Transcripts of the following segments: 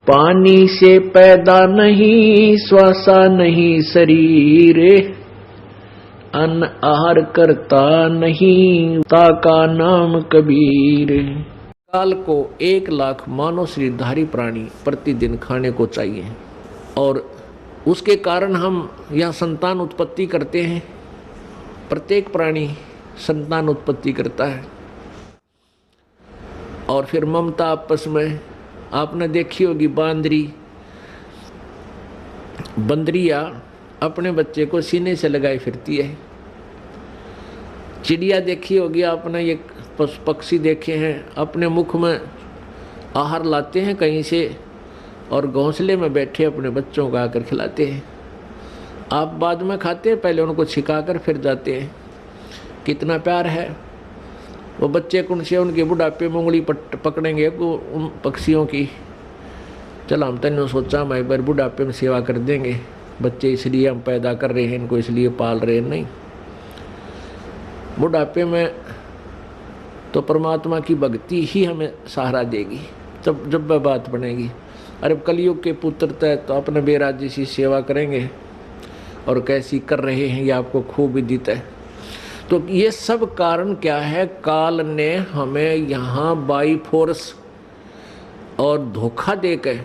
पानी से पैदा नहीं, श्वासा नहीं शरीर, अन्न आहार करता नहीं, ताका नाम कबीर। काल को 1,00,000 मानव शरीरधारी प्राणी प्रतिदिन खाने को चाहिए और उसके कारण हम यह संतान उत्पत्ति करते हैं। प्रत्येक प्राणी संतान उत्पत्ति करता है और फिर ममता आपस में, आपने देखी होगी बंदरिया अपने बच्चे को सीने से लगाए फिरती है। चिड़िया देखी होगी आपने, ये पक्षी देखे हैं, अपने मुख में आहार लाते हैं कहीं से और घोंसले में बैठे अपने बच्चों को आकर खिलाते हैं। आप बाद में खाते हैं, पहले उनको छिकाकर फिर जाते हैं। कितना प्यार है वो बच्चे कौन से उनके बुढ़ापे में उंगली पकड़ेंगे उन पक्षियों की। चलो हम तैनो सोचा मैं एक बार बुढ़ापे में सेवा कर देंगे, बच्चे इसलिए हम पैदा कर रहे हैं, इनको इसलिए पाल रहे हैं, नहीं। बुढ़ापे में तो परमात्मा की भक्ति ही हमें सहारा देगी, तब जब वह बात बनेगी। अरे कलयुग के पुत्र तय तो अपने बेराजी सी सेवा करेंगे और कैसी कर रहे हैं ये आपको खूब विदित है। तो ये सब कारण क्या है? काल ने हमें यहाँ बाई फोर्स और धोखा देकर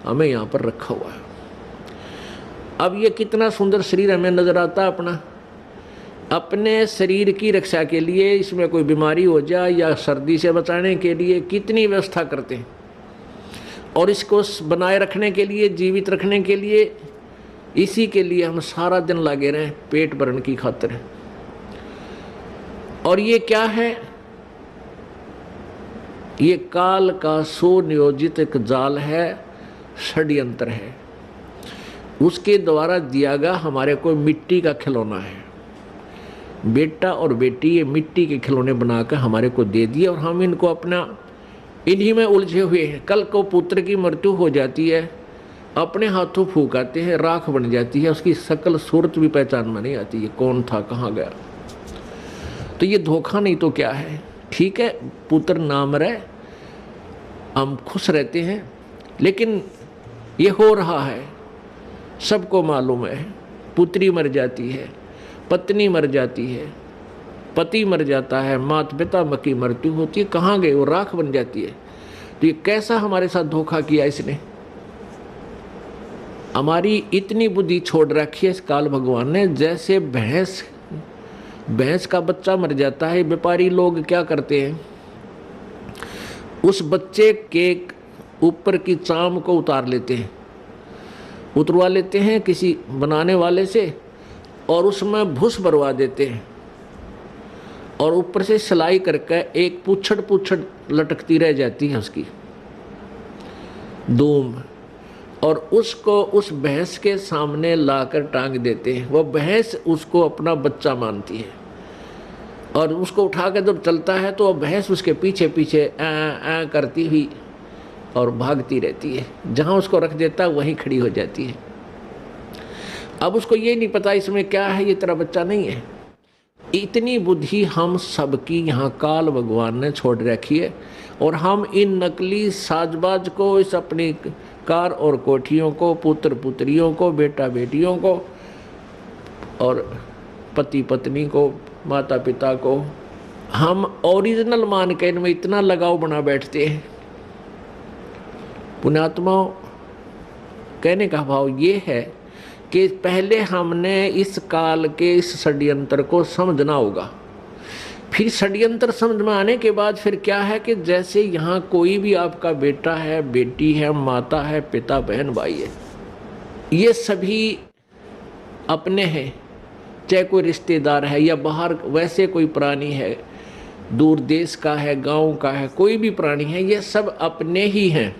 हमें यहाँ पर रखा हुआ है। अब ये कितना सुंदर शरीर हमें नजर आता है अपने शरीर की रक्षा के लिए, इसमें कोई बीमारी हो जाए या सर्दी से बचाने के लिए कितनी व्यवस्था करते हैं और इसको बनाए रखने के लिए, जीवित रखने के लिए, इसी के लिए हम सारा दिन लगे रहें पेट भरने की खातिर। और ये क्या है? ये काल का सुनियोजित एक जाल है, षड्यंत्र है। उसके द्वारा दिया गया हमारे को मिट्टी का खिलौना है। बेटा और बेटी ये मिट्टी के खिलौने बनाकर हमारे को दे दिए और हम इनको अपना इन्हीं में उलझे हुए हैं। कल को पुत्र की मृत्यु हो जाती है, अपने हाथों फूंक आते हैं, राख बन जाती है, उसकी शकल सूरत भी पहचान में नहीं आती, ये कौन था, कहाँ गया। तो ये धोखा नहीं तो क्या है? ठीक है, पुत्र नाम रहे, हम खुश रहते हैं, लेकिन ये हो रहा है, सबको मालूम है। पुत्री मर जाती है, पत्नी मर जाती है, पति मर जाता है, माता पिता की मृत्यु होती है, कहाँ गए वो? राख बन जाती है। तो ये कैसा हमारे साथ धोखा किया इसने? हमारी इतनी बुद्धि छोड़ रखी है इस काल भगवान ने। जैसे भैंस का बच्चा मर जाता है, व्यापारी लोग क्या करते हैं, उस बच्चे के ऊपर की चाम को उतरवा लेते हैं किसी बनाने वाले से और उसमें भूस भरवा देते हैं और ऊपर से सिलाई करके एक पूछड़ लटकती रह जाती है उसकी दूम, और उसको उस भैंस के सामने लाकर टांग देते हैं। वो भैंस उसको अपना बच्चा मानती है और उसको उठा कर जब चलता है तो वो भैंस उसके पीछे पीछे आ करती हुई और भागती रहती है। जहाँ उसको रख देता है वहीं खड़ी हो जाती है। अब उसको ये नहीं पता इसमें क्या है, ये तेरा बच्चा नहीं है। इतनी बुद्धि हम सबकी यहाँ काल भगवान ने छोड़ रखी है और हम इन नकली साजबाज को, इस अपनी कार और कोठियों को, पुत्र पुत्रियों को, बेटा बेटियों को और पति पत्नी को, माता पिता को हम ओरिजिनल मान के इनमें इतना लगाव बना बैठते हैं। पुण्यात्माओं, कहने का भाव ये है कि पहले हमने इस काल के इस षड्यंत्र को समझना होगा। फिर षड्यंत्र समझ में आने के बाद फिर क्या है कि जैसे यहाँ कोई भी आपका बेटा है, बेटी है, माता है, पिता, बहन, भाई है, ये सभी अपने हैं। चाहे कोई रिश्तेदार है या बाहर वैसे कोई प्राणी है, दूर देश का है, गांव का है, कोई भी प्राणी है, ये सब अपने ही हैं।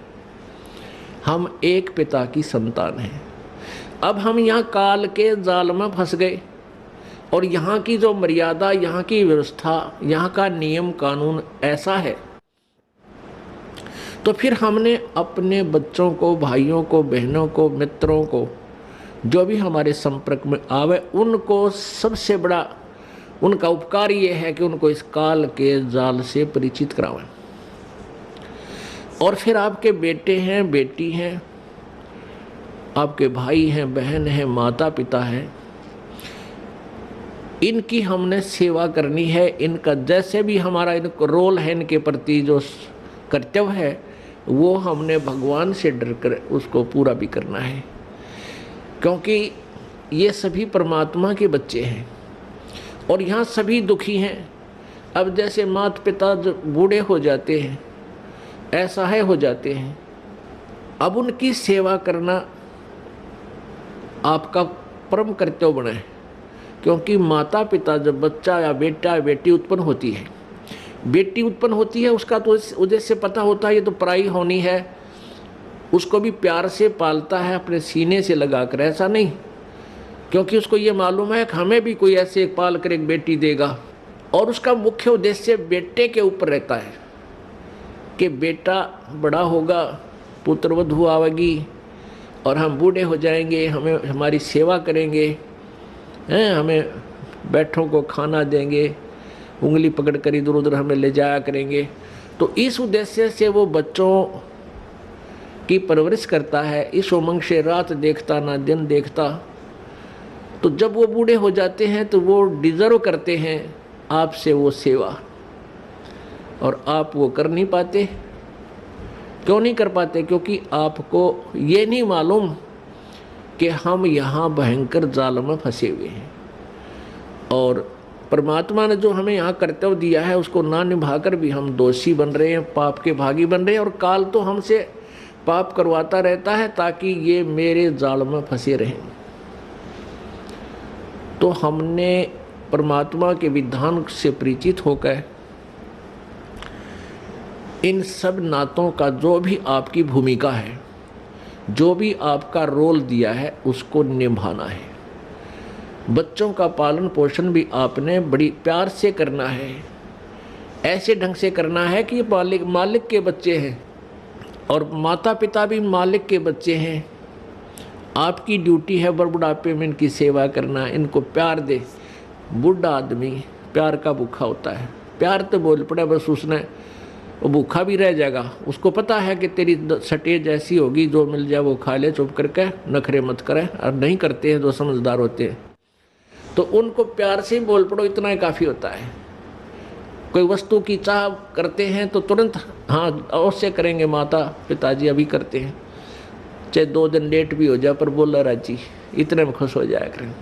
हम एक पिता की संतान हैं। अब हम यहाँ काल के जाल में फंस गए और यहाँ की जो मर्यादा, यहाँ की व्यवस्था, यहाँ का नियम कानून ऐसा है, तो फिर हमने अपने बच्चों को, भाइयों को, बहनों को, मित्रों को, जो भी हमारे संपर्क में आवे, उनको सबसे बड़ा उनका उपकार ये है कि उनको इस काल के जाल से परिचित करावें। और फिर आपके बेटे हैं, बेटी हैं, आपके भाई हैं, बहन हैं, माता पिता हैं, इनकी हमने सेवा करनी है। इनका जैसे भी हमारा इनको रोल है, इनके प्रति जो कर्तव्य है वो हमने भगवान से डर कर उसको पूरा भी करना है, क्योंकि ये सभी परमात्मा के बच्चे हैं और यहाँ सभी दुखी हैं। अब जैसे माता पिता जो बूढ़े हो जाते हैं, असहाय हो जाते हैं, अब उनकी सेवा करना आपका परम कर्तव्य बना है, क्योंकि माता पिता जब बच्चा या बेटा या बेटी उत्पन्न होती है, बेटी उत्पन्न होती है, उसका तो उद्देश्य पता होता है ये तो पराई होनी है, उसको भी प्यार से पालता है अपने सीने से लगाकर, ऐसा नहीं, क्योंकि उसको ये मालूम है कि हमें भी कोई ऐसे एक पाल कर एक बेटी देगा। और उसका मुख्य उद्देश्य बेटे के ऊपर रहता है कि बेटा बड़ा होगा, पुत्रवधू आवेगी और हम बूढ़े हो जाएंगे, हमें हमारी सेवा करेंगे, हैं, हमें बैठों को खाना देंगे, उंगली पकड़ कर इधर उधर हमें ले जाया करेंगे। तो इस उद्देश्य से वो बच्चों की परवरिश करता है, इस उमंग से रात देखता ना दिन देखता। तो जब वो बूढ़े हो जाते हैं तो वो डिज़र्व करते हैं आपसे वो सेवा, और आप वो कर नहीं पाते। क्यों नहीं कर पाते? क्योंकि आपको ये नहीं मालूम कि हम यहाँ भयंकर जाल में फंसे हुए हैं और परमात्मा ने जो हमें यहाँ कर्तव्य दिया है उसको ना निभाकर भी हम दोषी बन रहे हैं, पाप के भागी बन रहे हैं, और काल तो हमसे पाप करवाता रहता है ताकि ये मेरे जाल में फंसे रहें। तो हमने परमात्मा के विधान से परिचित होकर इन सब नातों का जो भी आपकी भूमिका है, जो भी आपका रोल दिया है, उसको निभाना है। बच्चों का पालन पोषण भी आपने बड़ी प्यार से करना है, ऐसे ढंग से करना है कि मालिक के बच्चे हैं और माता पिता भी मालिक के बच्चे हैं। आपकी ड्यूटी है बुढ़ापे में इनकी सेवा करना, इनको प्यार दे। बूढ़ा आदमी प्यार का भूखा होता है, प्यार तो बोल पड़े बस उसने, वो भूखा भी रह जाएगा। उसको पता है कि तेरी स्टेज ऐसी होगी, जो मिल जाए वो खा ले, चुप करके नखरे मत करे। और नहीं करते हैं जो समझदार होते हैं, तो उनको प्यार से ही बोल पड़ो, इतना ही काफ़ी होता है। कोई वस्तु की चाह करते हैं तो तुरंत हाँ अवश्य करेंगे, माता पिताजी अभी करते हैं, चाहे 2 दिन लेट भी हो जाए पर बोला राजी, इतने में खुश हो जाया करें।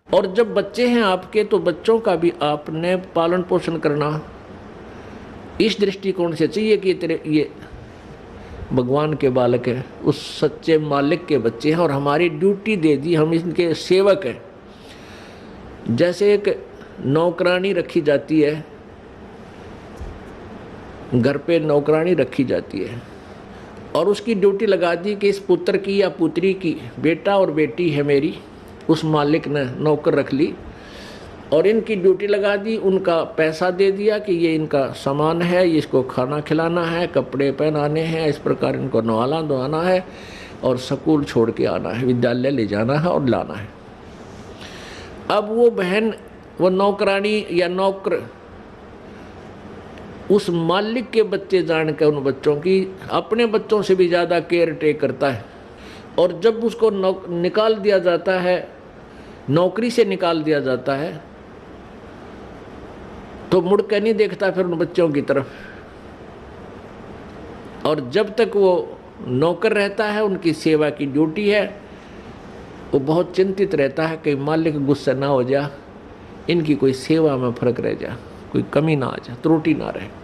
और जब बच्चे हैं आपके तो बच्चों का भी आपने पालन पोषण करना इस दृष्टिकोण से चाहिए कि तेरे ये भगवान के बालक हैं, उस सच्चे मालिक के बच्चे हैं और हमारी ड्यूटी दे दी, हम इनके सेवक हैं। जैसे एक नौकरानी रखी जाती है, घर पे नौकरानी रखी जाती है और उसकी ड्यूटी लगा दी कि इस पुत्र की या पुत्री की, बेटा और बेटी है मेरी, उस मालिक ने नौकर रख ली और इनकी ड्यूटी लगा दी, उनका पैसा दे दिया कि ये इनका सामान है, इसको खाना खिलाना है, कपड़े पहनाने हैं, इस प्रकार इनको नहलाना धोना है और स्कूल छोड़ के आना है, विद्यालय ले जाना है और लाना है। अब वो बहन, वो नौकरानी या नौकर उस मालिक के बच्चे जान कर उन बच्चों की अपने बच्चों से भी ज़्यादा केयर टेक करता है। और जब उसको निकाल दिया जाता है, नौकरी से निकाल दिया जाता है, तो मुड़ के नहीं देखता फिर उन बच्चों की तरफ। और जब तक वो नौकर रहता है, उनकी सेवा की ड्यूटी है, वो बहुत चिंतित रहता है कि मालिक गुस्सा ना हो जा, इनकी कोई सेवा में फर्क रह जा, कोई कमी ना आ जा, त्रुटि ना रहे।